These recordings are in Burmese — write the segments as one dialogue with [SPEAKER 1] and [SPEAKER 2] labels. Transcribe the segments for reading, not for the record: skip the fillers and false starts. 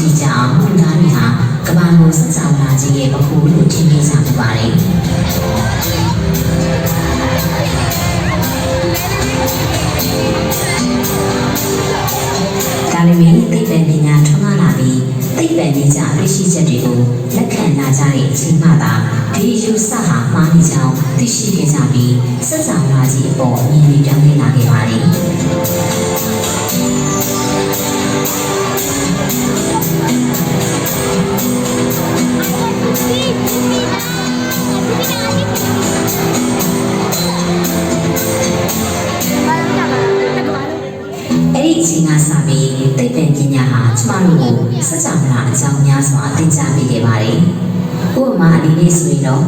[SPEAKER 1] မိကြအောင်လူသားတွေဟာကမ္ဘာကိုစကြဝဠာကြီးရဲ့ပခုလို့ထင်မြင်ကြပြပါတယ်။ဒါပေမဲ့သိပ္ပံပညာထွန်းကားလာပြီးသိပ္ပံပညာသိရှိချက်တွေကိုလက်ခံလာကြတဲ့အချိန်မှသာဒီအယူဆဟာမှားနေကြောင်းသိရှိခဲ့ကြပြီးစကြဝဠာကြီးအပေါ်အမြင်တွေပြောင်းလဲလာခဲ့ပါတယ်။အဲ့ဒီအချိန်ကစပြီးသိပ္ပံပညာဟာကျမတို့ကိုစကြဝဠာအကြောင်းများစွာသင်ကြားပေးခဲ့ပါတယ်။ဥပမာအနေနဲ့ဆိုရင်တော့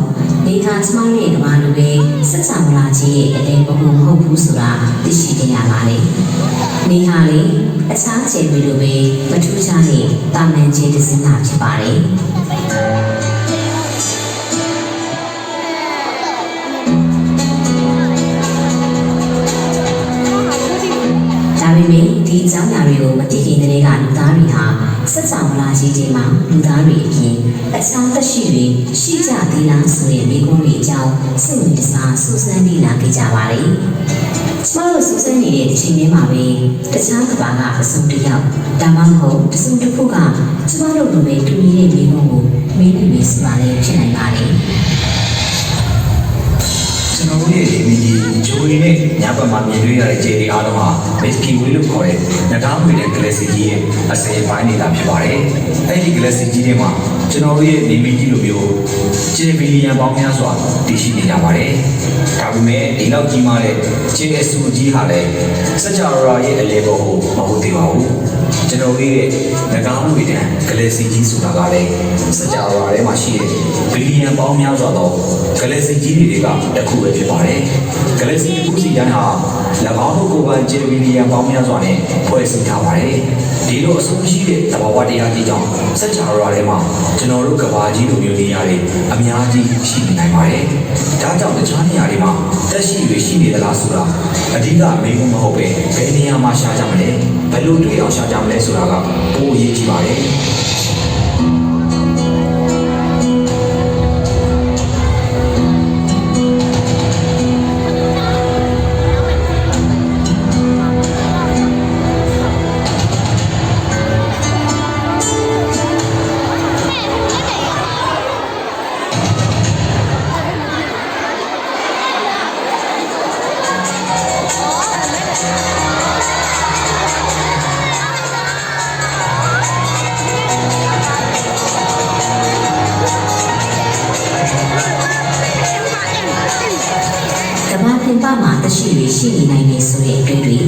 [SPEAKER 1] နေကကျမတို့ရဲ့ကမ္ဘာလိုပဲစကြဝဠာကြီးရဲ့အလဲပခုမဟုတ်ဘူးဆိုတာသိရှိခဲ့ရပါတယ်။နေဟာလေအခြားခြေတွေလိုပဲမထူးခြားတဲ့တာမန်ခြေတစ်စင်းသာဖြစ်ပါတယ်။ဒါပေမဲ့ဒီအကြောင်းအရာတွေကိုမသိခင်ကလေးကလူသားတွေဟာစကြဝဠာကြီးတွေမှာလူသားတွေအပြင်အခြားသက်ရှိတွေရှိကြသေးလားဆိုတဲ့မိကုံးတွေအကြောင်းစိတ်ဝင်စားစူးစမ်းလေ့လာခဲ့ကြပါတယ်။ကျမတို့စူးစမ်းနေတဲ့အချိန်လေးမှာပဲတခြားကမ္ဘာကပစုံတစ်ယောက်ဒါမှမဟုတ်ပစုံတစ်ခုကကျမတို့လိုပဲတူနေတဲ့မိကုံးကိုမင်းနေဆိုတာလည်းဖြစ်နိုင်ပါတယ်။
[SPEAKER 2] ကျွန်တော်တို့ရဲ့ဒီဂျိုရီနဲ့ညဘက်မှာမြင်တွေ့ရတဲ့ခြေတွေအားလုံးဟာ Milky Way လို့ခေါ်တဲ့နဂါးမွေတဲ့ galaxy ကြီးရဲ့အစိမ်းပိုင်းနေတာဖြစ်ပါတယ်။အဲဒီ galaxy ကြီးတွေမှာကျွန်တော်တို့ရဲ့နေမီကြီးလိုမျိုးခြေဘီလီယံပေါင်းများစွာတည်ရှိနေကြပါတယ်။ဒါပေမဲ့ဒီလောက်ကြီးမားတဲ့ခြေအဆူကြီးဟာလည်းစကြဝဠာရဲ့အလဲပေါ်ကိုမဟုတ်သေးပါဘူး။ကျွန်တော်တို့ရဲ့နဂါးမွေတဲ့ galaxy ကြီးဆိုတာကလည်းစကြဝဠာထဲမှာရှိတဲ့ဘီလီယံပေါင်းများစွာသော galaxy ကြီးတွေကတစ်ခုပဲဖြစ်ပါတယ်။ galaxy တစ်ခုစီတိုင်းဟာ၎င်းတို့ကိုယ်ပိုင်ခြေဘီလီယံပေါင်းများစွာနဲ့ဖွဲ့စည်းထားပါတယ်။ဒီလိုအဆုံးရှိတဲ့သဘာဝတရားကြီးကြောင့်စကြဝဠာထဲမှာကျွန်တော်တို့ကမ္ဘာကြီးလိုမျိုးနေရာတွေအများကြီးရှိနေနိုင်ပါတယ်။ဒါကြောင့်တခြားနေရာတွေမှာတက်ရှိတွေရှိနေသလားဆိုတာအဓိကမေးခွန်းမဟုတ်ပဲဘယ်နေရာမှာရှာကြမလဲဘယ်လိုတွေ့အောင်ရှာကြမလဲဆိုတာကပိုအရေးကြီးပါတယ်။
[SPEAKER 1] ပြင်ပမှာတရှိတွေရှိနေနိုင်နေဆိုတဲ့အတွေ့တွေ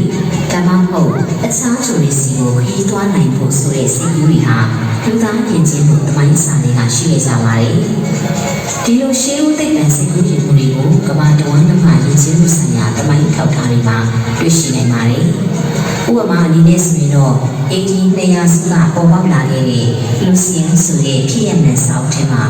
[SPEAKER 1] ဒါမှမဟုတ်အခြားသူတွေစီကိုခရီးသွားနိုင်ဖို့ဆိုတဲ့စိတ်ကူးတွေဟာလူသားယဉ်ကျေးမှုတမိုင်းစာတွေကရှိနေကြပါတယ်။ဒီလိုရှေးဦးသိပ္ပံစိတ်ကူးယဉ်မှုတွေကိုကမ္ဘာတဝန်းမှာယဉ်ကျေးမှုဆိုင်ရာတမိုင်းထောက်ထားတွေမှာတွေ့ရှိနိုင်ပါတယ်။ဥပမာအနေနဲ့ဆိုရင်တော့1800စုကပေါ်ပေါက်လာခဲ့တဲ့လူစီယန်ဆိုတဲ့ဖြစ်ရမှန်စာအုပ်ထဲမှာ